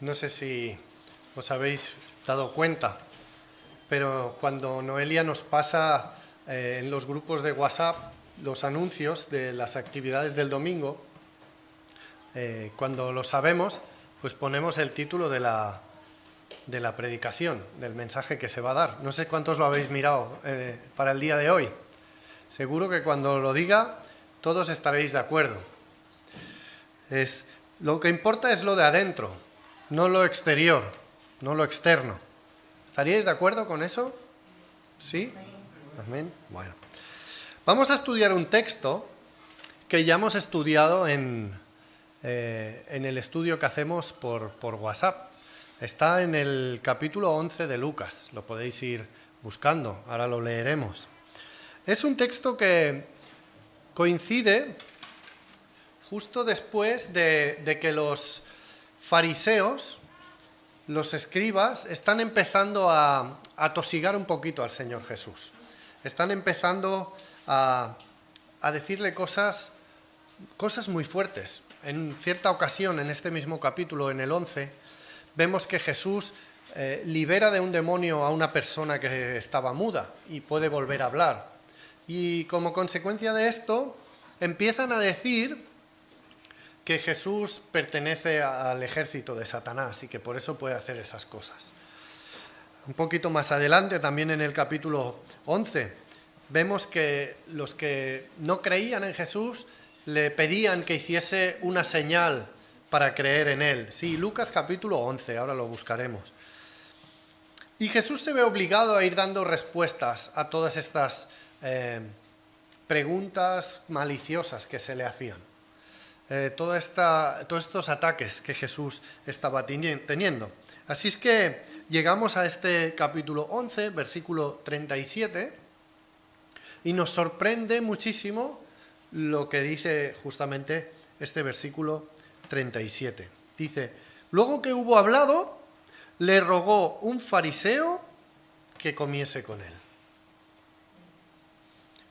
No sé si os habéis dado cuenta, pero cuando Noelia nos pasa en los grupos de WhatsApp los anuncios de las actividades del domingo, cuando lo sabemos, pues ponemos el título de la predicación, del mensaje que se va a dar. No sé cuántos lo habéis mirado para el día de hoy. Seguro que cuando lo diga, todos estaréis de acuerdo. Lo que importa es lo de adentro, no lo exterior, no lo externo. ¿Estaríais de acuerdo con eso? ¿Sí? Amén. Bueno. Vamos a estudiar un texto que ya hemos estudiado en el estudio que hacemos por WhatsApp. Está en el capítulo 11 de Lucas, lo podéis ir buscando, ahora lo leeremos. Es un texto que coincide justo después de que los fariseos, los escribas, están empezando a atosigar un poquito al Señor Jesús. Están empezando a decirle cosas muy fuertes. En cierta ocasión, en este mismo capítulo, en el 11, vemos que Jesús libera de un demonio a una persona que estaba muda y puede volver a hablar. Y como consecuencia de esto, empiezan a decir que Jesús pertenece al ejército de Satanás y que por eso puede hacer esas cosas. Un poquito más adelante, también en el capítulo 11, vemos que los que no creían en Jesús le pedían que hiciese una señal para creer en él. Sí, Lucas capítulo 11, ahora lo buscaremos. Y Jesús se ve obligado a ir dando respuestas a todas estas preguntas maliciosas que se le hacían. Todos estos ataques que Jesús estaba teniendo. Así es que llegamos a este capítulo 11, versículo 37, y nos sorprende muchísimo lo que dice justamente este versículo 37. Dice: luego que hubo hablado, le rogó un fariseo que comiese con él.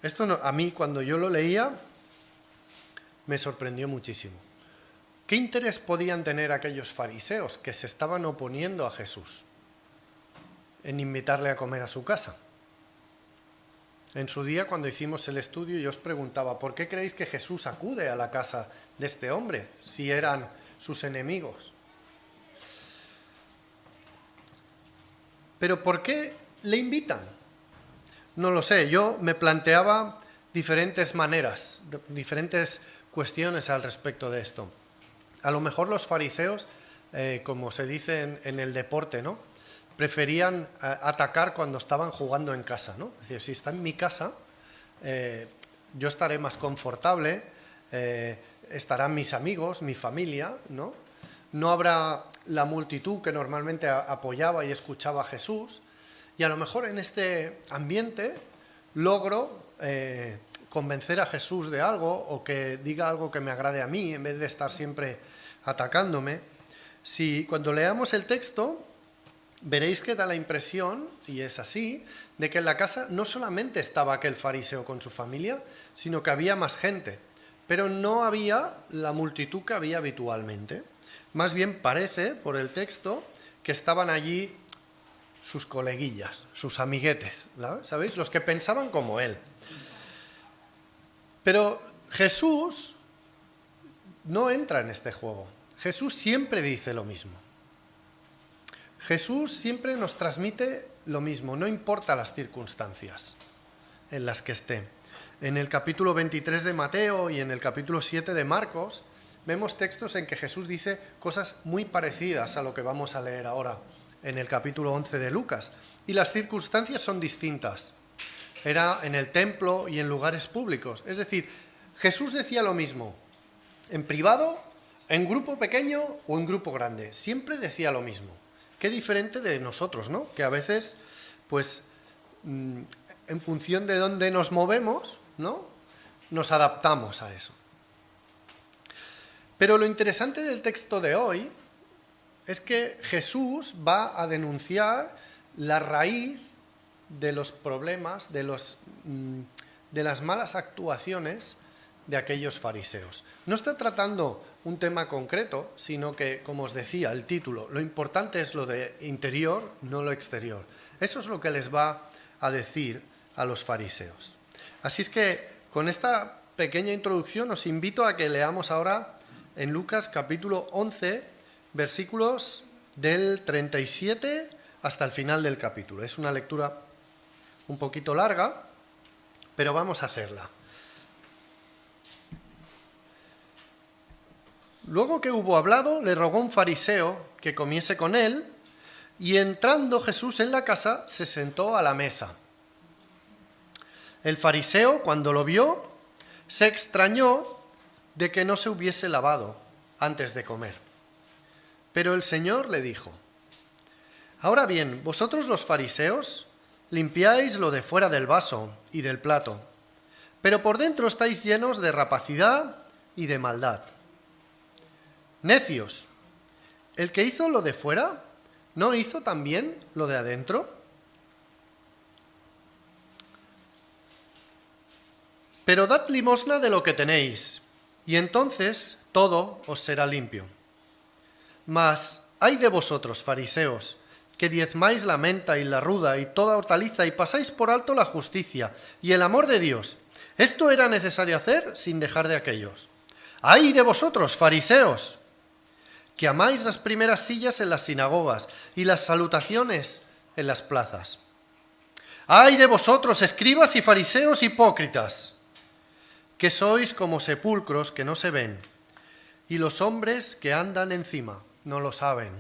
Esto no, a mí cuando yo lo leía me sorprendió muchísimo. ¿Qué interés podían tener aquellos fariseos que se estaban oponiendo a Jesús en invitarle a comer a su casa? En su día, cuando hicimos el estudio, yo os preguntaba, ¿por qué creéis que Jesús acude a la casa de este hombre si eran sus enemigos? ¿Pero por qué le invitan? No lo sé, yo me planteaba diferentes maneras, diferentes cuestiones al respecto de esto. A lo mejor los fariseos, como se dice en el deporte, ¿no?, preferían atacar cuando estaban jugando en casa, ¿no? Es decir, si está en mi casa, yo estaré más confortable, estarán mis amigos, mi familia, ¿no? No habrá la multitud que normalmente apoyaba y escuchaba a Jesús, y a lo mejor en este ambiente logro convencer a Jesús de algo o que diga algo que me agrade a mí en vez de estar siempre atacándome. Si cuando leamos el texto veréis que da la impresión, y es así, de que en la casa no solamente estaba aquel fariseo con su familia, sino que había más gente, pero no había la multitud que había habitualmente. Más bien parece, por el texto, que estaban allí sus coleguillas, sus amiguetes, ¿sabéis? Los que pensaban como él. Pero Jesús no entra en este juego. Jesús siempre dice lo mismo. Jesús siempre nos transmite lo mismo, no importa las circunstancias en las que esté. En el capítulo 23 de Mateo y en el capítulo 7 de Marcos vemos textos en que Jesús dice cosas muy parecidas a lo que vamos a leer ahora en el capítulo 11 de Lucas. Y las circunstancias son distintas. Era en el templo y en lugares públicos. Es decir, Jesús decía lo mismo en privado, en grupo pequeño o en grupo grande. Siempre decía lo mismo. Qué diferente de nosotros, ¿no? Que a veces, pues, en función de dónde nos movemos, ¿no?, nos adaptamos a eso. Pero lo interesante del texto de hoy es que Jesús va a denunciar la raíz de los problemas, de las malas actuaciones de aquellos fariseos. No está tratando un tema concreto, sino que, como os decía, el título, lo importante es lo de interior, no lo exterior. Eso es lo que les va a decir a los fariseos. Así es que, con esta pequeña introducción, os invito a que leamos ahora en Lucas capítulo 11, versículos del 37 hasta el final del capítulo. Es una lectura un poquito larga, pero vamos a hacerla. Luego que hubo hablado, le rogó un fariseo que comiese con él, y entrando Jesús en la casa, se sentó a la mesa. El fariseo, cuando lo vio, se extrañó de que no se hubiese lavado antes de comer. Pero el Señor le dijo: ahora bien, vosotros los fariseos limpiáis lo de fuera del vaso y del plato, pero por dentro estáis llenos de rapacidad y de maldad. Necios, ¿el que hizo lo de fuera no hizo también lo de adentro? Pero dad limosna de lo que tenéis, y entonces todo os será limpio. Mas ay de vosotros, fariseos, que diezmáis la menta y la ruda y toda hortaliza, y pasáis por alto la justicia y el amor de Dios. Esto era necesario hacer sin dejar de aquellos. ¡Ay de vosotros, fariseos!, que amáis las primeras sillas en las sinagogas y las salutaciones en las plazas. ¡Ay de vosotros, escribas y fariseos hipócritas!, que sois como sepulcros que no se ven, y los hombres que andan encima no lo saben.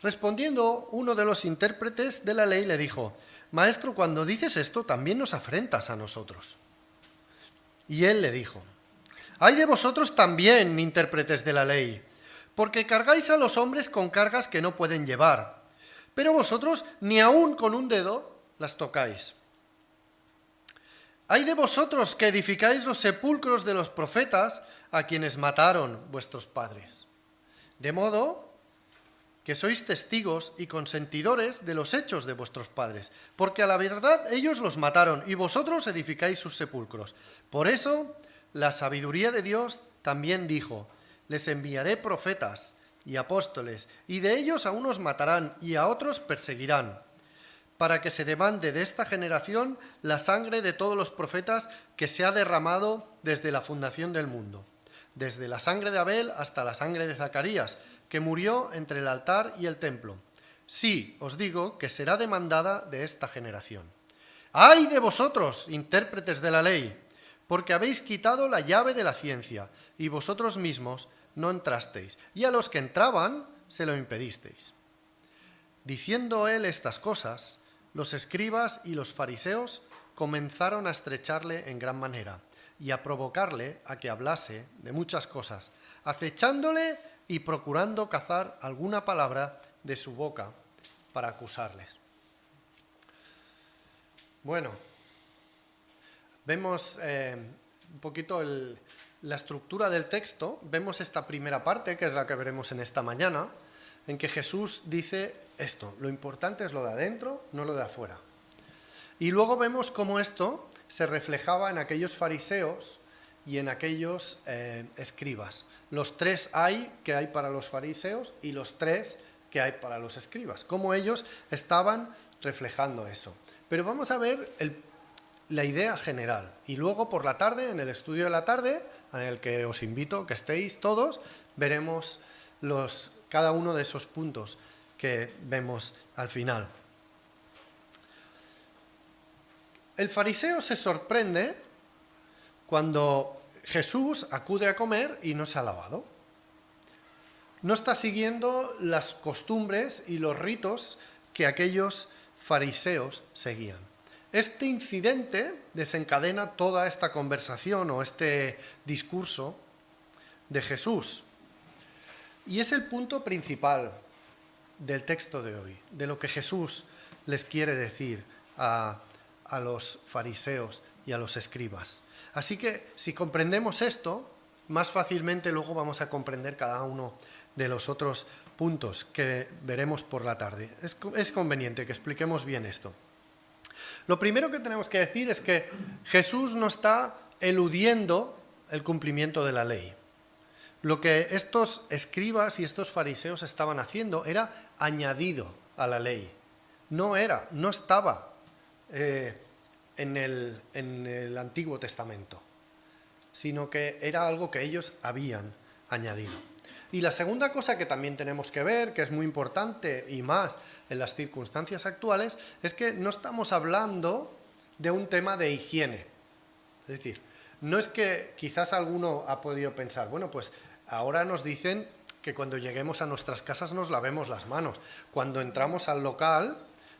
Respondiendo, uno de los intérpretes de la ley le dijo: Maestro, cuando dices esto, también nos afrentas a nosotros. Y él le dijo: ay de vosotros también, intérpretes de la ley, porque cargáis a los hombres con cargas que no pueden llevar, pero vosotros ni aun con un dedo las tocáis. Ay de vosotros que edificáis los sepulcros de los profetas a quienes mataron vuestros padres. De modo que sois testigos y consentidores de los hechos de vuestros padres, porque a la verdad ellos los mataron y vosotros edificáis sus sepulcros. Por eso la sabiduría de Dios también dijo: les enviaré profetas y apóstoles, y de ellos a unos matarán y a otros perseguirán, para que se demande de esta generación la sangre de todos los profetas que se ha derramado desde la fundación del mundo, desde la sangre de Abel hasta la sangre de Zacarías, que murió entre el altar y el templo. Sí, os digo que será demandada de esta generación. ¡Ay de vosotros, intérpretes de la ley! Porque habéis quitado la llave de la ciencia, y vosotros mismos no entrasteis, y a los que entraban se lo impedisteis. Diciendo él estas cosas, los escribas y los fariseos comenzaron a estrecharle en gran manera y a provocarle a que hablase de muchas cosas, acechándole y procurando cazar alguna palabra de su boca para acusarles. Bueno, vemos un poquito la estructura del texto. Vemos esta primera parte, que es la que veremos en esta mañana, en que Jesús dice esto: lo importante es lo de adentro, no lo de afuera. Y luego vemos cómo esto se reflejaba en aquellos fariseos y en aquellos escribas. Los tres que hay para los fariseos y los tres que hay para los escribas. Cómo ellos estaban reflejando eso. Pero vamos a ver la idea general. Y luego por la tarde, en el estudio de la tarde, en el que os invito que estéis todos, veremos cada uno de esos puntos que vemos al final. El fariseo se sorprende cuando Jesús acude a comer y no se ha lavado. No está siguiendo las costumbres y los ritos que aquellos fariseos seguían. Este incidente desencadena toda esta conversación o este discurso de Jesús. Y es el punto principal del texto de hoy, de lo que Jesús les quiere decir a los fariseos y a los escribas. Así que si comprendemos esto, más fácilmente luego vamos a comprender cada uno de los otros puntos que veremos por la tarde. Es conveniente que expliquemos bien esto. Lo primero que tenemos que decir es que Jesús no está eludiendo el cumplimiento de la ley. Lo que estos escribas y estos fariseos estaban haciendo era añadido a la ley. No estaba en el Antiguo Testamento, sino que era algo que ellos habían añadido. Y la segunda cosa que también tenemos que ver, que es muy importante y más en las circunstancias actuales, es que no estamos hablando de un tema de higiene. Es decir, no es que quizás alguno ha podido pensar, bueno, pues ahora nos dicen que cuando lleguemos a nuestras casas nos lavemos las manos. Cuando entramos al local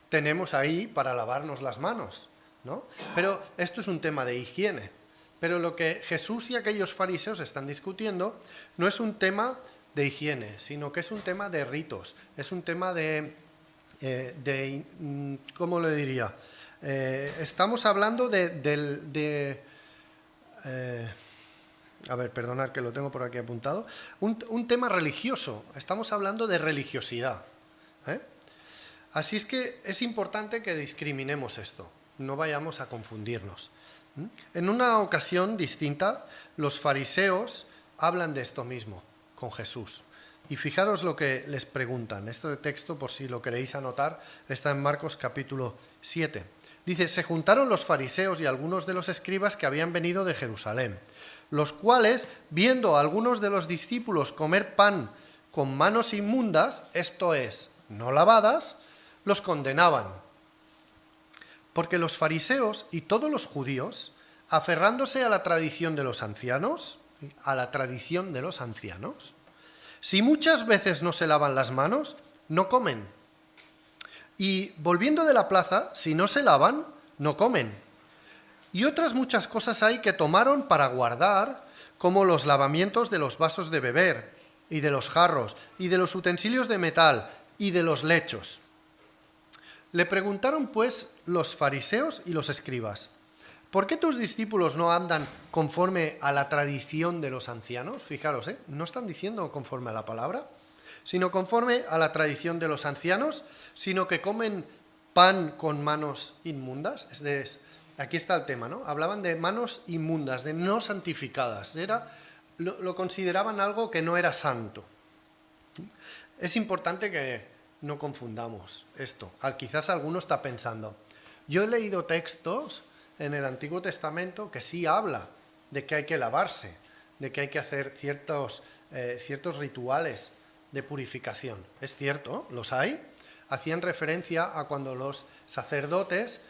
tenemos ahí para lavarnos las manos, ¿no? Pero esto es un tema de higiene. Pero lo que Jesús y aquellos fariseos están discutiendo no es un tema de higiene, sino que es un tema de ritos, es un tema ¿cómo le diría? Estamos hablando a ver, perdonad que lo tengo por aquí apuntado, un tema religioso, estamos hablando de religiosidad. Así es que es importante que discriminemos esto, no vayamos a confundirnos. En una ocasión distinta, los fariseos hablan de esto mismo con Jesús. Y fijaros lo que les preguntan. Este texto, por si lo queréis anotar, está en Marcos capítulo 7. Dice, se juntaron los fariseos y algunos de los escribas que habían venido de Jerusalén, los cuales, viendo a algunos de los discípulos comer pan con manos inmundas, esto es, no lavadas, los condenaban. Porque los fariseos y todos los judíos, aferrándose a la tradición de los ancianos, si muchas veces no se lavan las manos, no comen. Y volviendo de la plaza, si no se lavan, no comen. Y otras muchas cosas hay que tomaron para guardar, como los lavamientos de los vasos de beber, y de los jarros, y de los utensilios de metal, y de los lechos. Le preguntaron pues los fariseos y los escribas, ¿por qué tus discípulos no andan conforme a la tradición de los ancianos? Fijaros, no están diciendo conforme a la palabra, sino conforme a la tradición de los ancianos, sino que comen pan con manos inmundas. Aquí está el tema, ¿no? Hablaban de manos inmundas, de no santificadas. Lo consideraban algo que no era santo. Es importante que no confundamos esto. Quizás alguno está pensando, yo he leído textos en el Antiguo Testamento que sí habla de que hay que lavarse, de que hay que hacer ciertos rituales de purificación. Es cierto, los hay. Hacían referencia a cuando los sacerdotes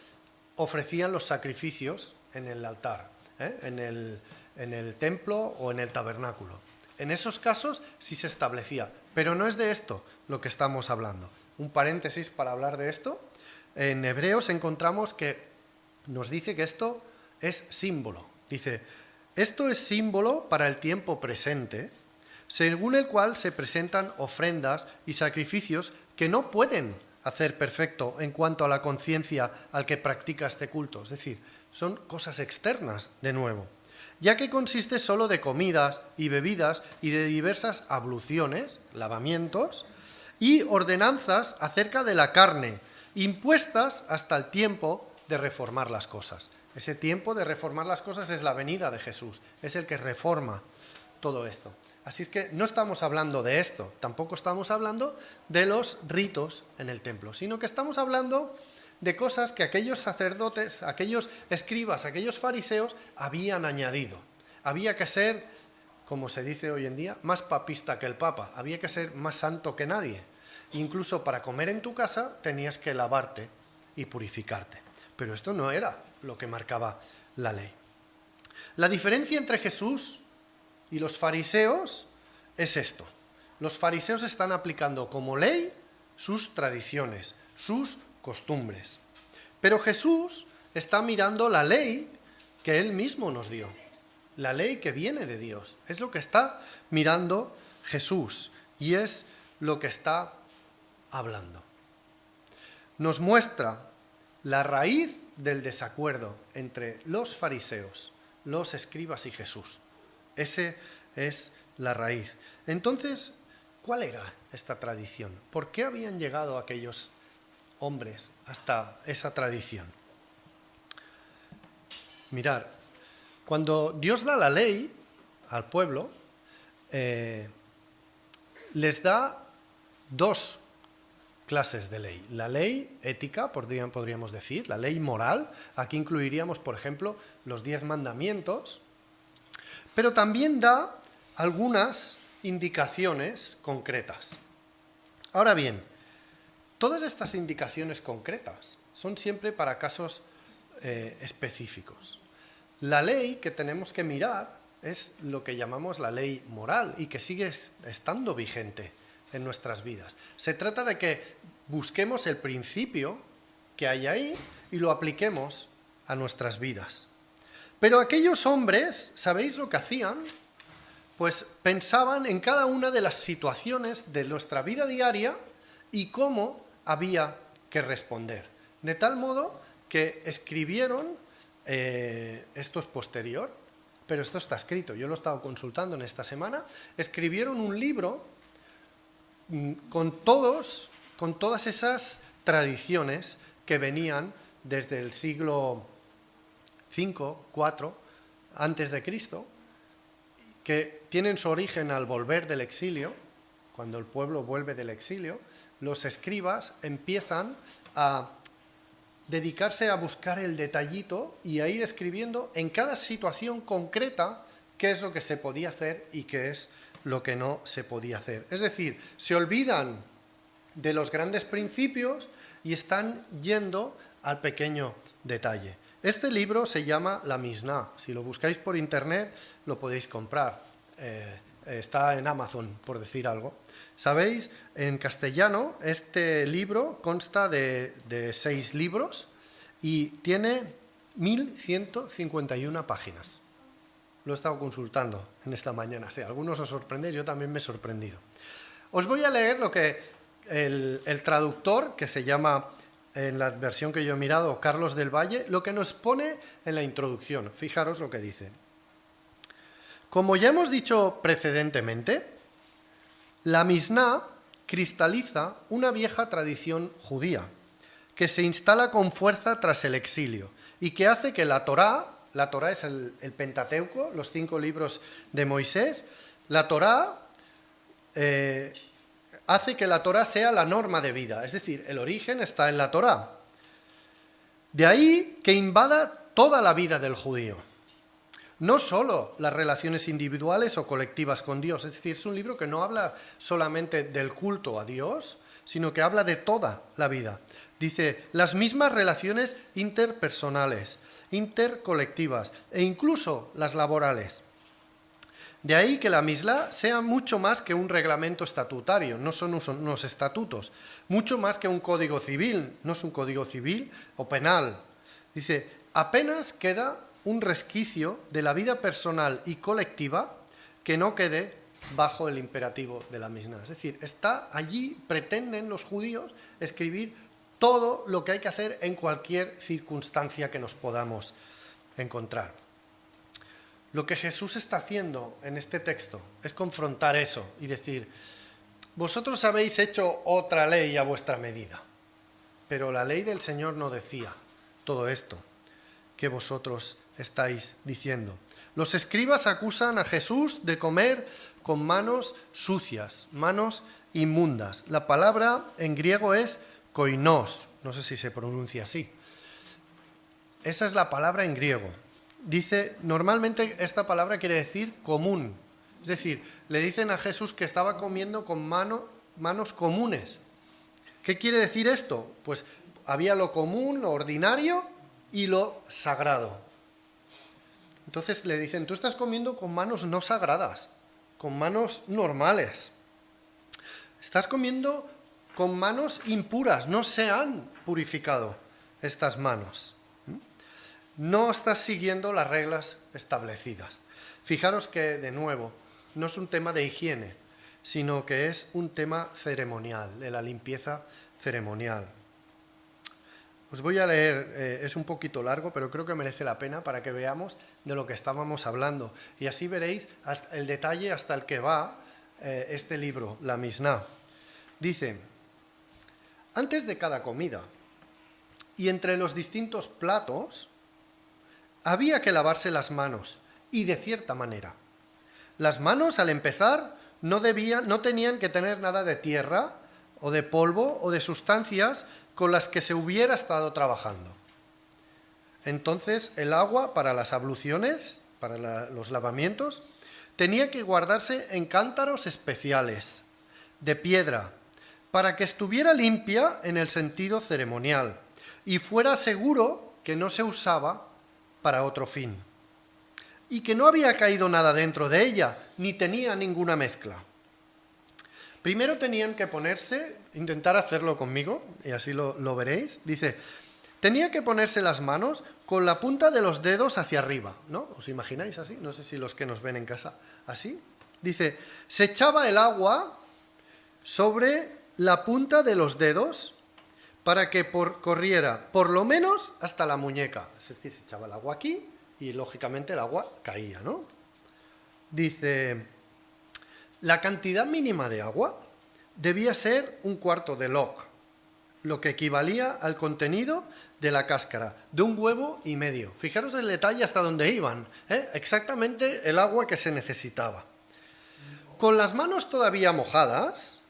ofrecían los sacrificios en el altar, en el templo o en el tabernáculo. En esos casos sí se establecía, pero no es de esto lo que estamos hablando. Un paréntesis para hablar de esto. En Hebreos encontramos que nos dice que esto es símbolo. Dice, esto es símbolo para el tiempo presente, según el cual se presentan ofrendas y sacrificios que no pueden hacer perfecto en cuanto a la conciencia al que practica este culto. Es decir, son cosas externas, de nuevo, ya que consiste solo de comidas y bebidas y de diversas abluciones, lavamientos, y ordenanzas acerca de la carne, impuestas hasta el tiempo de reformar las cosas. Ese tiempo de reformar las cosas es la venida de Jesús, es el que reforma todo esto. Así es que no estamos hablando de esto, tampoco estamos hablando de los ritos en el templo, sino que estamos hablando de cosas que aquellos sacerdotes, aquellos escribas, aquellos fariseos habían añadido. Había que ser, como se dice hoy en día, más papista que el Papa, había que ser más santo que nadie. Incluso para comer en tu casa tenías que lavarte y purificarte. Pero esto no era lo que marcaba la ley. La diferencia entre Jesús y los fariseos es esto. Los fariseos están aplicando como ley sus tradiciones, sus costumbres. Pero Jesús está mirando la ley que Él mismo nos dio. La ley que viene de Dios. Es lo que está mirando Jesús y es lo que está hablando. Nos muestra la raíz del desacuerdo entre los fariseos, los escribas y Jesús. Ese es la raíz. Entonces, ¿cuál era esta tradición? ¿Por qué habían llegado aquellos hombres hasta esa tradición? Mirad, Cuando Dios da la ley al pueblo, les da dos clases de ley. La ley ética, podríamos decir, la ley moral. Aquí incluiríamos, por ejemplo, los 10 mandamientos. Pero también da algunas indicaciones concretas. Ahora bien, todas estas indicaciones concretas son siempre para casos específicos. La ley que tenemos que mirar es lo que llamamos la ley moral y que sigue estando vigente en nuestras vidas. Se trata de que busquemos el principio que hay ahí y lo apliquemos a nuestras vidas. Pero aquellos hombres, ¿sabéis lo que hacían? Pues pensaban en cada una de las situaciones de nuestra vida diaria y cómo había que responder. De tal modo que escribieron, esto es posterior, pero esto está escrito, yo lo he estado consultando en esta semana, escribieron un libro con todas esas tradiciones que venían desde el siglo V, IV, antes de Cristo, que tienen su origen al volver del exilio. Cuando el pueblo vuelve del exilio, los escribas empiezan a dedicarse a buscar el detallito y a ir escribiendo en cada situación concreta qué es lo que se podía hacer y qué es lo que no se podía hacer. Es decir, se olvidan de los grandes principios y están yendo al pequeño detalle. Este libro se llama La Misná. Si lo buscáis por internet lo podéis comprar. Está en Amazon, por decir algo. ¿Sabéis? En castellano este libro consta de 6 libros y tiene 1151 páginas. Lo he estado consultando en esta mañana. Si algunos os sorprendéis, yo también me he sorprendido. Os voy a leer lo que el traductor, que se llama, en la versión que yo he mirado, Carlos del Valle, lo que nos pone en la introducción. Fijaros lo que dice. Como ya hemos dicho precedentemente, la Misná cristaliza una vieja tradición judía que se instala con fuerza tras el exilio y que hace que la Torá es el Pentateuco, los 5 libros de Moisés, la Torá hace que la Torá sea la norma de vida, es decir, el origen está en la Torá. De ahí que invada toda la vida del judío. No solo las relaciones individuales o colectivas con Dios, es decir, es un libro que no habla solamente del culto a Dios, sino que habla de toda la vida. Dice, las mismas relaciones interpersonales, intercolectivas e incluso las laborales. De ahí que la Misná sea mucho más que un reglamento estatutario, no son unos estatutos, mucho más que un código civil, no es un código civil o penal. Dice, apenas queda un resquicio de la vida personal y colectiva que no quede bajo el imperativo de la Misná. Es decir, está allí, pretenden los judíos escribir todo lo que hay que hacer en cualquier circunstancia que nos podamos encontrar. Lo que Jesús está haciendo en este texto es confrontar eso y decir, vosotros habéis hecho otra ley a vuestra medida, pero la ley del Señor no decía todo esto que vosotros estáis diciendo. Los escribas acusan a Jesús de comer con manos sucias, manos inmundas. La palabra en griego es koinos, no sé si se pronuncia así. Esa es la palabra en griego. Dice, normalmente esta palabra quiere decir común. Es decir, le dicen a Jesús que estaba comiendo con manos comunes. ¿Qué quiere decir esto? Pues había lo común, lo ordinario y lo sagrado. Entonces le dicen, tú estás comiendo con manos no sagradas, con manos normales. Estás comiendo con manos impuras, no se han purificado estas manos. No estás siguiendo las reglas establecidas. Fijaros que, de nuevo, no es un tema de higiene, sino que es un tema ceremonial, de la limpieza ceremonial. Os voy a leer, es un poquito largo, pero creo que merece la pena para que veamos de lo que estábamos hablando. Y así veréis el detalle hasta el que va este libro, la Misná. Dice, antes de cada comida y entre los distintos platos, había que lavarse las manos, y de cierta manera. Las manos, al empezar, no tenían que tener nada de tierra, o de polvo, o de sustancias con las que se hubiera estado trabajando. Entonces, el agua para las abluciones, para los lavamientos, tenía que guardarse en cántaros especiales, de piedra, para que estuviera limpia en el sentido ceremonial y fuera seguro que no se usaba para otro fin, y que no había caído nada dentro de ella, ni tenía ninguna mezcla. Primero tenían que ponerse, intentar hacerlo conmigo, y así lo veréis, dice, tenía que ponerse las manos con la punta de los dedos hacia arriba, ¿no? ¿Os imagináis así? No sé si los que nos ven en casa, así. Dice, se echaba el agua sobre la punta de los dedos para que corriera por lo menos hasta la muñeca. Es decir, se echaba el agua aquí y lógicamente el agua caía, ¿no? Dice, la cantidad mínima de agua debía ser 1/4 de log, lo que equivalía al contenido de la cáscara de un huevo y medio. Fijaros el detalle hasta donde iban, ¿eh? Exactamente el agua que se necesitaba. Con las manos todavía mojadas,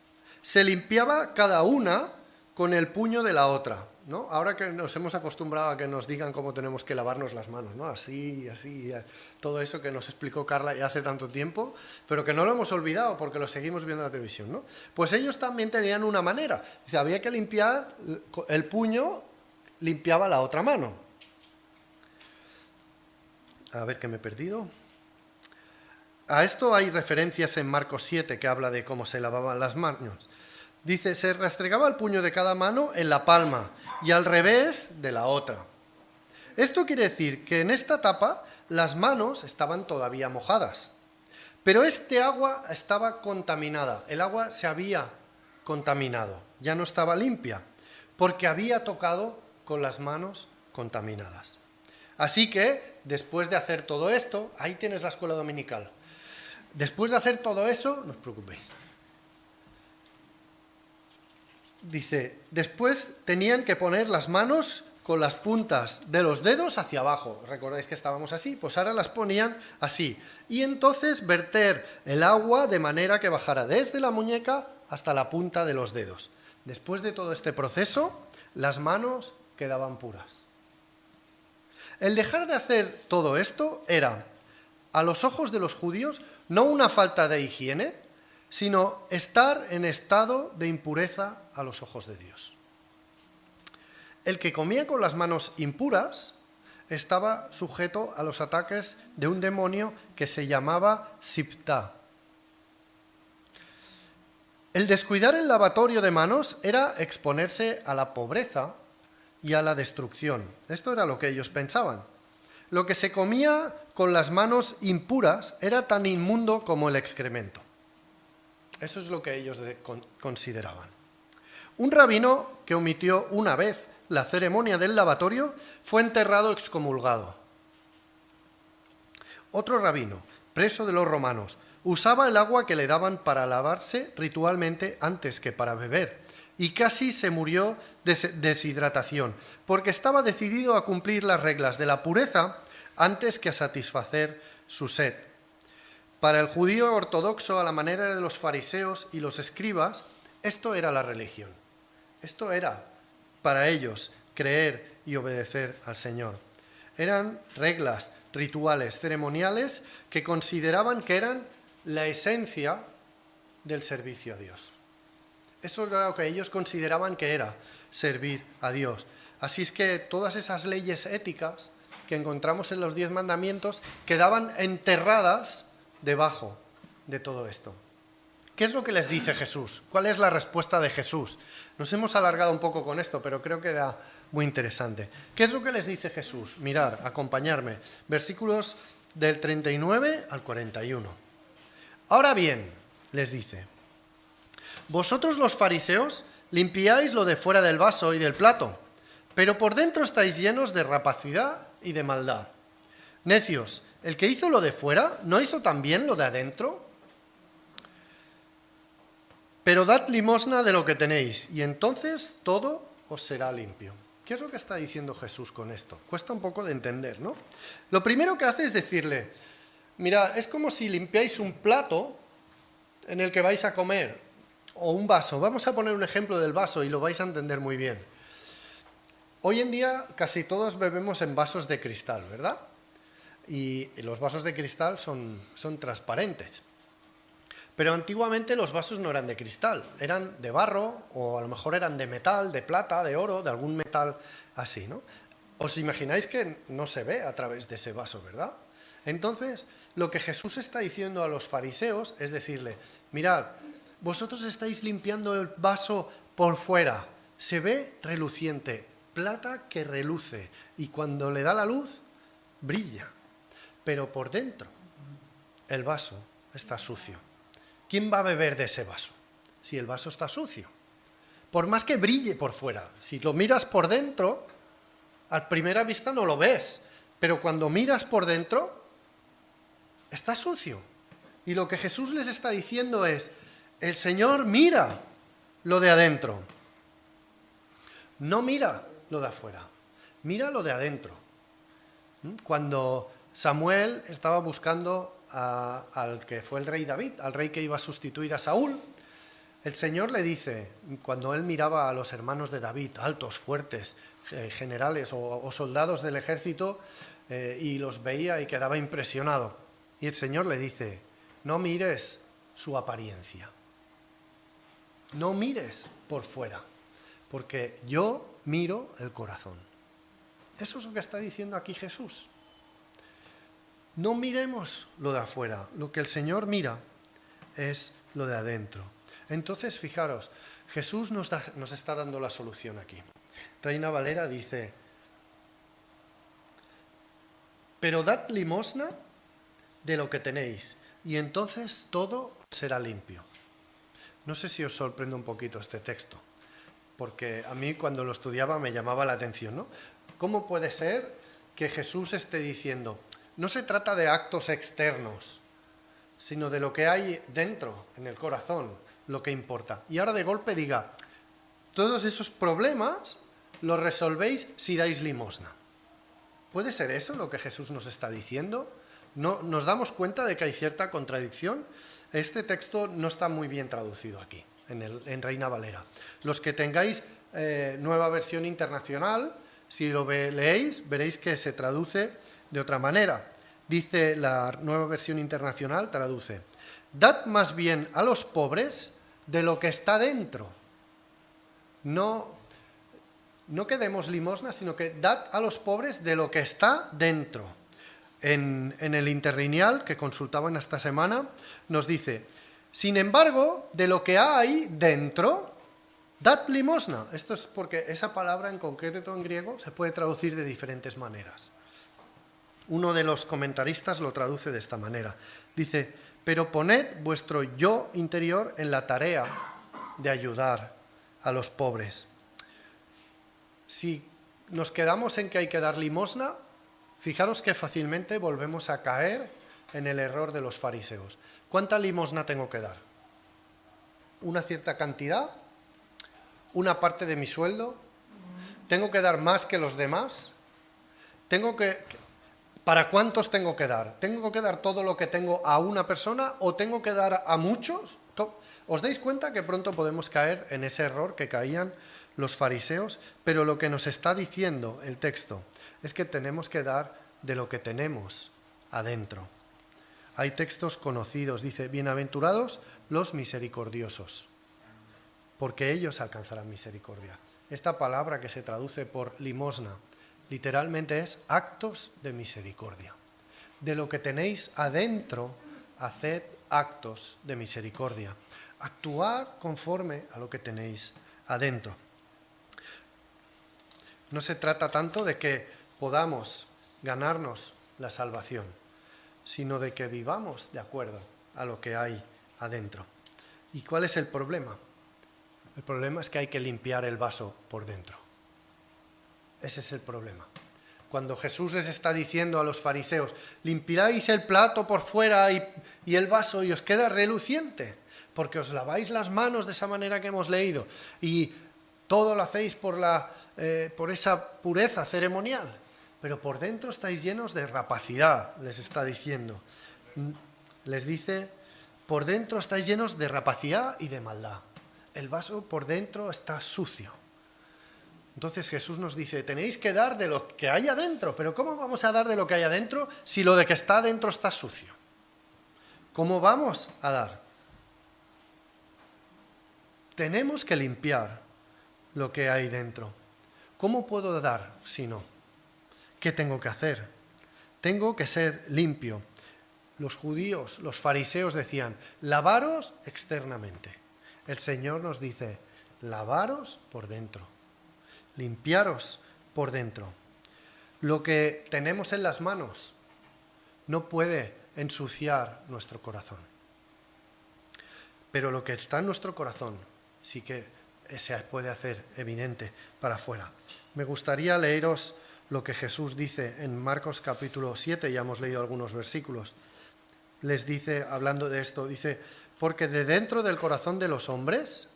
se limpiaba cada una con el puño de la otra, ¿no? Ahora que nos hemos acostumbrado a que nos digan cómo tenemos que lavarnos las manos, ¿no? Así, así, todo eso que nos explicó Carla ya hace tanto tiempo, pero que no lo hemos olvidado porque lo seguimos viendo en la televisión, ¿no? Pues ellos también tenían una manera. Dice, había que limpiar, el puño limpiaba la otra mano. A ver, que me he perdido. A esto hay referencias en Marcos 7 que habla de cómo se lavaban las manos. Dice, se restregaba el puño de cada mano en la palma y al revés de la otra. Esto quiere decir que en esta etapa las manos estaban todavía mojadas, pero este agua estaba contaminada, el agua se había contaminado, ya no estaba limpia, porque había tocado con las manos contaminadas. Así que, después de hacer todo esto, ahí tienes la escuela dominical. Después de hacer todo eso, no os preocupéis. Dice, después tenían que poner las manos con las puntas de los dedos hacia abajo. ¿Recordáis que estábamos así? Pues ahora las ponían así. Y entonces verter el agua de manera que bajara desde la muñeca hasta la punta de los dedos. Después de todo este proceso, las manos quedaban puras. El dejar de hacer todo esto era, a los ojos de los judíos, no una falta de higiene, sino estar en estado de impureza a los ojos de Dios. El que comía con las manos impuras estaba sujeto a los ataques de un demonio que se llamaba Siptá. El descuidar el lavatorio de manos era exponerse a la pobreza y a la destrucción. Esto era lo que ellos pensaban. Lo que se comía con las manos impuras era tan inmundo como el excremento. Eso es lo que ellos consideraban. Un rabino que omitió una vez la ceremonia del lavatorio fue enterrado excomulgado. Otro rabino, preso de los romanos, usaba el agua que le daban para lavarse ritualmente antes que para beber, y casi se murió de deshidratación, porque estaba decidido a cumplir las reglas de la pureza antes que a satisfacer su sed. Para el judío ortodoxo, a la manera de los fariseos y los escribas, esto era la religión. Esto era, para ellos, creer y obedecer al Señor. Eran reglas, rituales, ceremoniales que consideraban que eran la esencia del servicio a Dios. Eso era lo que ellos consideraban que era servir a Dios. Así es que todas esas leyes éticas que encontramos en los 10 mandamientos quedaban enterradas debajo de todo esto. ¿Qué es lo que les dice Jesús? ¿Cuál es la respuesta de Jesús? Nos hemos alargado un poco con esto, pero creo que era muy interesante. ¿Qué es lo que les dice Jesús? Mirad, acompañarme. Versículos del 39 al 41. Ahora bien, les dice, vosotros los fariseos limpiáis lo de fuera del vaso y del plato, pero por dentro estáis llenos de rapacidad y de maldad. Necios, ¿el que hizo lo de fuera no hizo también lo de adentro? Pero dad limosna de lo que tenéis, y entonces todo os será limpio. ¿Qué es lo que está diciendo Jesús con esto? Cuesta un poco de entender, ¿no? Lo primero que hace es decirle, mirad, es como si limpiáis un plato en el que vais a comer, o un vaso. Vamos a poner un ejemplo del vaso y lo vais a entender muy bien. Hoy en día casi todos bebemos en vasos de cristal, ¿verdad? Y los vasos de cristal son transparentes. Pero antiguamente los vasos no eran de cristal, eran de barro o a lo mejor eran de metal, de plata, de oro, de algún metal así, ¿no? Os imagináis que no se ve a través de ese vaso, ¿verdad? Entonces, lo que Jesús está diciendo a los fariseos es decirle, mirad, vosotros estáis limpiando el vaso por fuera, se ve reluciente, plata que reluce, y cuando le da la luz, brilla. Pero por dentro, el vaso está sucio. ¿Quién va a beber de ese vaso? Si el vaso está sucio. Por más que brille por fuera, si lo miras por dentro, a primera vista no lo ves, pero cuando miras por dentro, está sucio. Y lo que Jesús les está diciendo es, el Señor mira lo de adentro. No mira lo de afuera, mira lo de adentro. Cuando Samuel estaba buscando al que fue el rey David, al rey que iba a sustituir a Saúl, el Señor le dice, cuando él miraba a los hermanos de David, altos, fuertes, generales o soldados del ejército, y los veía y quedaba impresionado. Y el Señor le dice, no mires su apariencia, no mires por fuera, porque yo miro el corazón. Eso es lo que está diciendo aquí Jesús. No miremos lo de afuera, lo que el Señor mira es lo de adentro. Entonces, fijaros, Jesús nos está dando la solución aquí. Reina Valera dice, pero dad limosna de lo que tenéis, y entonces todo será limpio. No sé si os sorprende un poquito este texto, porque a mí cuando lo estudiaba me llamaba la atención, ¿no? ¿Cómo puede ser que Jesús esté diciendo, no se trata de actos externos, sino de lo que hay dentro, en el corazón, lo que importa? Y ahora de golpe diga, todos esos problemas los resolvéis si dais limosna. ¿Puede ser eso lo que Jesús nos está diciendo? ¿No nos damos cuenta de que hay cierta contradicción? Este texto no está muy bien traducido aquí, en Reina Valera. Los que tengáis nueva versión internacional, si lo leéis, veréis que se traduce de otra manera. Dice la nueva versión internacional, traduce, dad más bien a los pobres de lo que está dentro. No que demos limosna, sino que dad a los pobres de lo que está dentro. En el interlineal que consultaban esta semana, nos dice, sin embargo, de lo que hay dentro, dad limosna. Esto es porque esa palabra en concreto en griego se puede traducir de diferentes maneras. Uno de los comentaristas lo traduce de esta manera. Dice, pero poned vuestro yo interior en la tarea de ayudar a los pobres. Si nos quedamos en que hay que dar limosna, fijaros que fácilmente volvemos a caer en el error de los fariseos. ¿Cuánta limosna tengo que dar? ¿Una cierta cantidad? ¿Una parte de mi sueldo? ¿Tengo que dar más que los demás? ¿Para cuántos tengo que dar? ¿Tengo que dar todo lo que tengo a una persona o tengo que dar a muchos? ¿Os dais cuenta que pronto podemos caer en ese error que caían los fariseos? Pero lo que nos está diciendo el texto es que tenemos que dar de lo que tenemos adentro. Hay textos conocidos, dice, bienaventurados los misericordiosos, porque ellos alcanzarán misericordia. Esta palabra que se traduce por limosna, literalmente es actos de misericordia. De lo que tenéis adentro, haced actos de misericordia. Actuar conforme a lo que tenéis adentro. No se trata tanto de que podamos ganarnos la salvación, sino de que vivamos de acuerdo a lo que hay adentro. ¿Y cuál es el problema? El problema es que hay que limpiar el vaso por dentro. Ese es el problema. Cuando Jesús les está diciendo a los fariseos, limpiáis el plato por fuera y el vaso y os queda reluciente, porque os laváis las manos de esa manera que hemos leído, y todo lo hacéis por esa pureza ceremonial, pero por dentro estáis llenos de rapacidad, les está diciendo. Les dice, por dentro estáis llenos de rapacidad y de maldad. El vaso por dentro está sucio. Entonces Jesús nos dice, tenéis que dar de lo que hay adentro, pero ¿cómo vamos a dar de lo que hay adentro si lo de que está adentro está sucio? ¿Cómo vamos a dar? Tenemos que limpiar lo que hay dentro. ¿Cómo puedo dar si no? ¿Qué tengo que hacer? Tengo que ser limpio. Los judíos, los fariseos decían, lavaros externamente. El Señor nos dice, lavaros por dentro, limpiaros por dentro. Lo que tenemos en las manos no puede ensuciar nuestro corazón. Pero lo que está en nuestro corazón sí que se puede hacer evidente para afuera. Me gustaría leeros lo que Jesús dice en Marcos capítulo 7, ya hemos leído algunos versículos. Les dice, hablando de esto, dice, porque de dentro del corazón de los hombres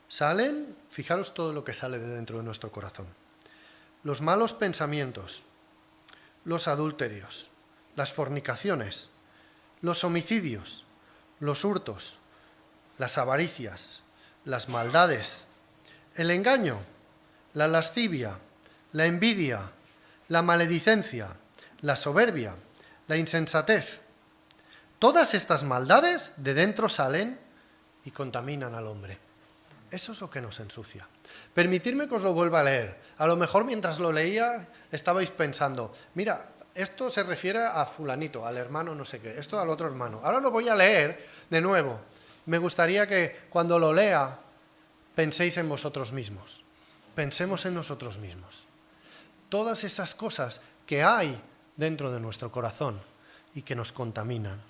salen, fijaros todo lo que sale de dentro de nuestro corazón, los malos pensamientos, los adulterios, las fornicaciones, los homicidios, los hurtos, las avaricias, las maldades, el engaño, la lascivia, la envidia, la maledicencia, la soberbia, la insensatez. Todas estas maldades de dentro salen y contaminan al hombre. Eso es lo que nos ensucia. Permitidme que os lo vuelva a leer. A lo mejor mientras lo leía estabais pensando, mira, esto se refiere a fulanito, al hermano no sé qué, esto al otro hermano. Ahora lo voy a leer de nuevo. Me gustaría que cuando lo lea penséis en vosotros mismos. Pensemos en nosotros mismos. Todas esas cosas que hay dentro de nuestro corazón y que nos contaminan.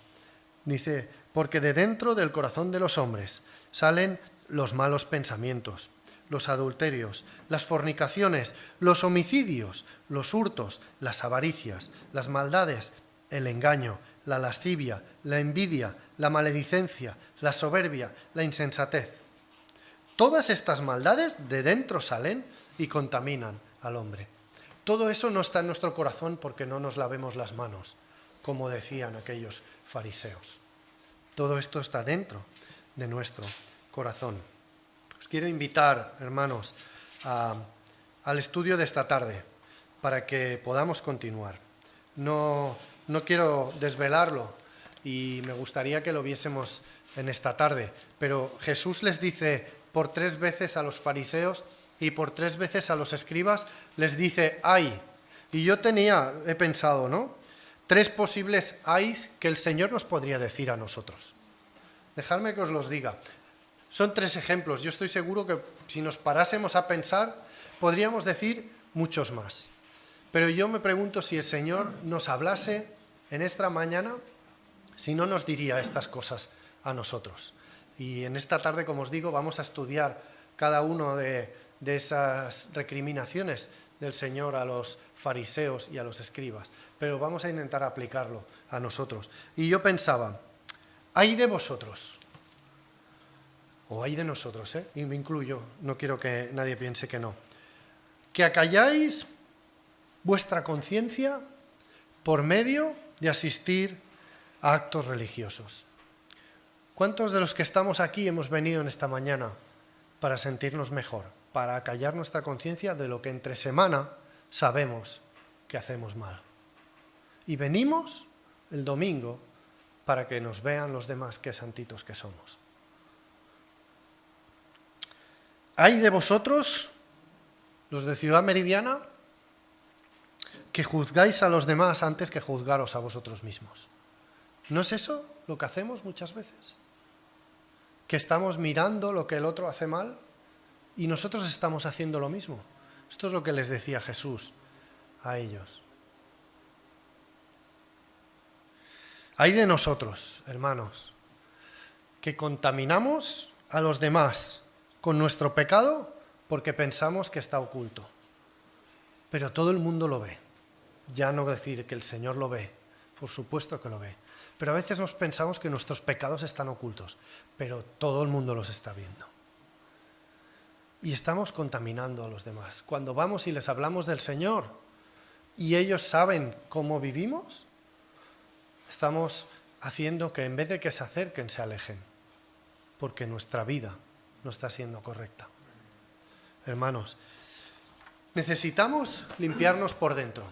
Dice, porque de dentro del corazón de los hombres salen los malos pensamientos, los adulterios, las fornicaciones, los homicidios, los hurtos, las avaricias, las maldades, el engaño, la lascivia, la envidia, la maledicencia, la soberbia, la insensatez. Todas estas maldades de dentro salen y contaminan al hombre. Todo eso no está en nuestro corazón porque no nos lavemos las manos, como decían aquellos fariseos. Todo esto está dentro de nuestro corazón. Os quiero invitar, hermanos, al estudio de esta tarde para que podamos continuar. No quiero desvelarlo y me gustaría que lo viésemos en esta tarde, pero Jesús les dice por 3 veces a los fariseos y por 3 veces a los escribas, les dice ay. Y yo he pensado, ¿no? 3 posibles ayes que el Señor nos podría decir a nosotros. Dejadme que os los diga. Son 3 ejemplos. Yo estoy seguro que si nos parásemos a pensar, podríamos decir muchos más. Pero yo me pregunto si el Señor nos hablase en esta mañana, si no nos diría estas cosas a nosotros. Y en esta tarde, como os digo, vamos a estudiar cada uno de esas recriminaciones del Señor a los fariseos y a los escribas. Pero vamos a intentar aplicarlo a nosotros. Y yo pensaba, ay de vosotros, o ay de nosotros, y me incluyo, no quiero que nadie piense que no, que acalláis vuestra conciencia por medio de asistir a actos religiosos. ¿Cuántos de los que estamos aquí hemos venido en esta mañana para sentirnos mejor, para acallar nuestra conciencia de lo que entre semana sabemos que hacemos mal? Y venimos el domingo para que nos vean los demás qué santitos que somos. Hay de vosotros, los de Ciudad Meridiana, que juzgáis a los demás antes que juzgaros a vosotros mismos. ¿No es eso lo que hacemos muchas veces? Que estamos mirando lo que el otro hace mal y nosotros estamos haciendo lo mismo. Esto es lo que les decía Jesús a ellos. Hay de nosotros, hermanos, que contaminamos a los demás con nuestro pecado porque pensamos que está oculto. Pero todo el mundo lo ve. Ya no decir que el Señor lo ve, por supuesto que lo ve. Pero a veces nos pensamos que nuestros pecados están ocultos, pero todo el mundo los está viendo. y estamos contaminando a los demás. Cuando vamos y les hablamos del Señor y ellos saben cómo vivimos, estamos haciendo que en vez de que se acerquen, se alejen, porque nuestra vida no está siendo correcta. Hermanos, necesitamos limpiarnos por dentro.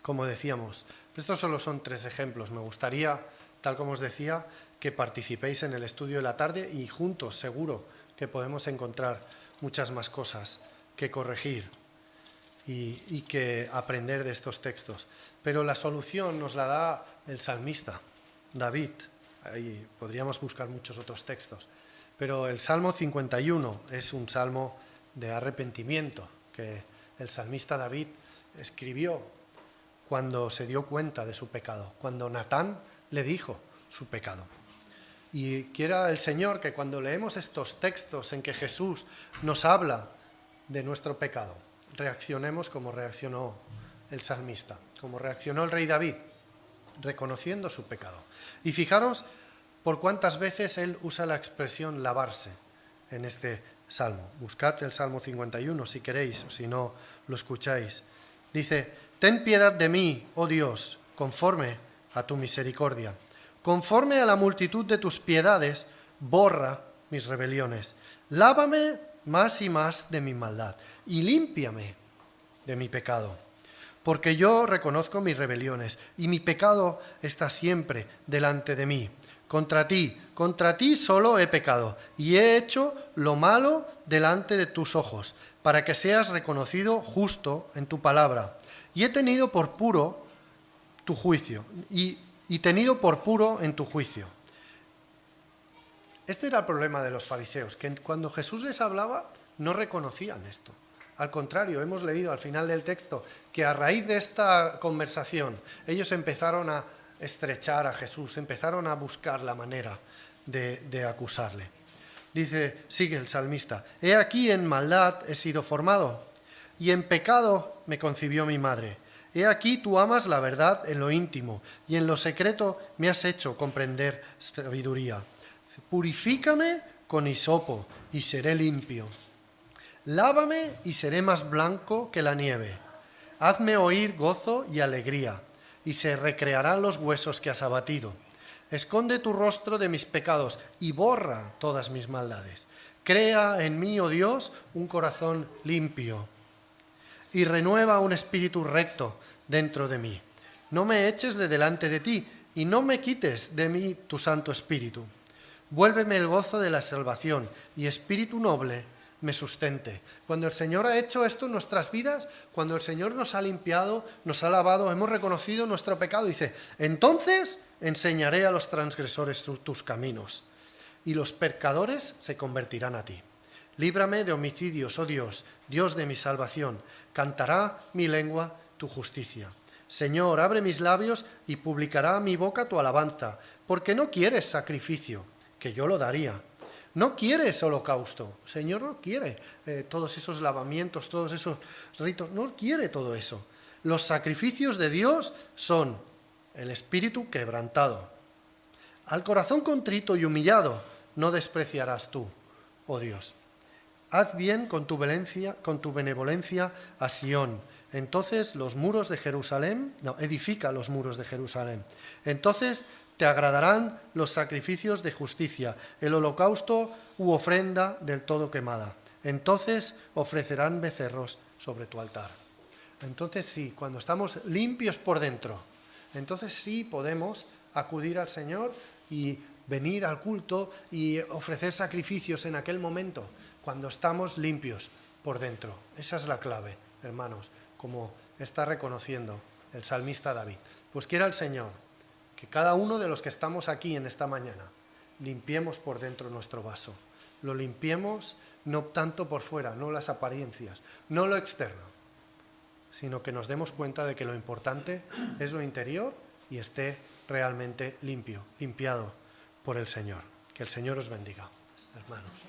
Como decíamos, estos solo son 3 ejemplos. Me gustaría, tal como os decía, que participéis en el estudio de la tarde y juntos seguro que podemos encontrar muchas más cosas que corregir y que aprender de estos textos. Pero la solución nos la da el salmista, David. Ahí podríamos buscar muchos otros textos. Pero el Salmo 51 es un salmo de arrepentimiento que el salmista David escribió cuando se dio cuenta de su pecado, cuando Natán le dijo su pecado. Y quiera el Señor que cuando leemos estos textos en que Jesús nos habla de nuestro pecado, reaccionemos como reaccionó el salmista, como reaccionó el rey David, reconociendo su pecado. Y fijaros por cuántas veces él usa la expresión lavarse en este salmo. Buscad el Salmo 51 si queréis, o si no lo escucháis. Dice: ten piedad de mí, oh Dios, conforme a tu misericordia. Conforme a la multitud de tus piedades, borra mis rebeliones. Lávame más y más de mi maldad y límpiame de mi pecado. Porque yo reconozco mis rebeliones y mi pecado está siempre delante de mí. Contra ti solo he pecado y he hecho lo malo delante de tus ojos, para que seas reconocido justo en tu palabra. Y he tenido por puro tu juicio, y tenido por puro en tu juicio. Este era el problema de los fariseos, que cuando Jesús les hablaba no reconocían esto. Al contrario, hemos leído al final del texto que a raíz de esta conversación ellos empezaron a estrechar a Jesús, empezaron a buscar la manera de acusarle. Dice, sigue el salmista: he aquí en maldad he sido formado, y en pecado me concibió mi madre. He aquí tú amas la verdad en lo íntimo, y en lo secreto me has hecho comprender sabiduría. Purifícame con hisopo, y seré limpio. Lávame y seré más blanco que la nieve. Hazme oír gozo y alegría, y se recrearán los huesos que has abatido. Esconde tu rostro de mis pecados y borra todas mis maldades. Crea en mí, oh Dios, un corazón limpio y renueva un espíritu recto dentro de mí. No me eches de delante de ti y no me quites de mí tu Santo Espíritu. Vuélveme el gozo de la salvación y espíritu noble me sustente. Cuando el Señor ha hecho esto en nuestras vidas, cuando el Señor nos ha limpiado, nos ha lavado, hemos reconocido nuestro pecado, dice, entonces enseñaré a los transgresores tus caminos y los pecadores se convertirán a ti. Líbrame de homicidios, oh Dios, Dios de mi salvación. Cantará mi lengua tu justicia. Señor, abre mis labios y publicará mi boca tu alabanza, porque no quieres sacrificio, que yo lo daría. No quieres holocausto. Señor no quiere todos esos lavamientos, todos esos ritos. No quiere todo eso. Los sacrificios de Dios son el espíritu quebrantado. Al corazón contrito y humillado no despreciarás tú, oh Dios. Haz bien con tu benevolencia a Sión. Entonces los muros de Jerusalén, edifica los muros de Jerusalén. Entonces te agradarán los sacrificios de justicia, el holocausto u ofrenda del todo quemada. Entonces ofrecerán becerros sobre tu altar. Entonces sí, cuando estamos limpios por dentro, entonces sí podemos acudir al Señor y venir al culto y ofrecer sacrificios en aquel momento, cuando estamos limpios por dentro. Esa es la clave, hermanos, como está reconociendo el salmista David. Pues quiera el Señor que cada uno de los que estamos aquí en esta mañana limpiemos por dentro nuestro vaso. Lo limpiemos no tanto por fuera, no las apariencias, no lo externo, sino que nos demos cuenta de que lo importante es lo interior y esté realmente limpio, limpiado por el Señor. Que el Señor os bendiga, hermanos.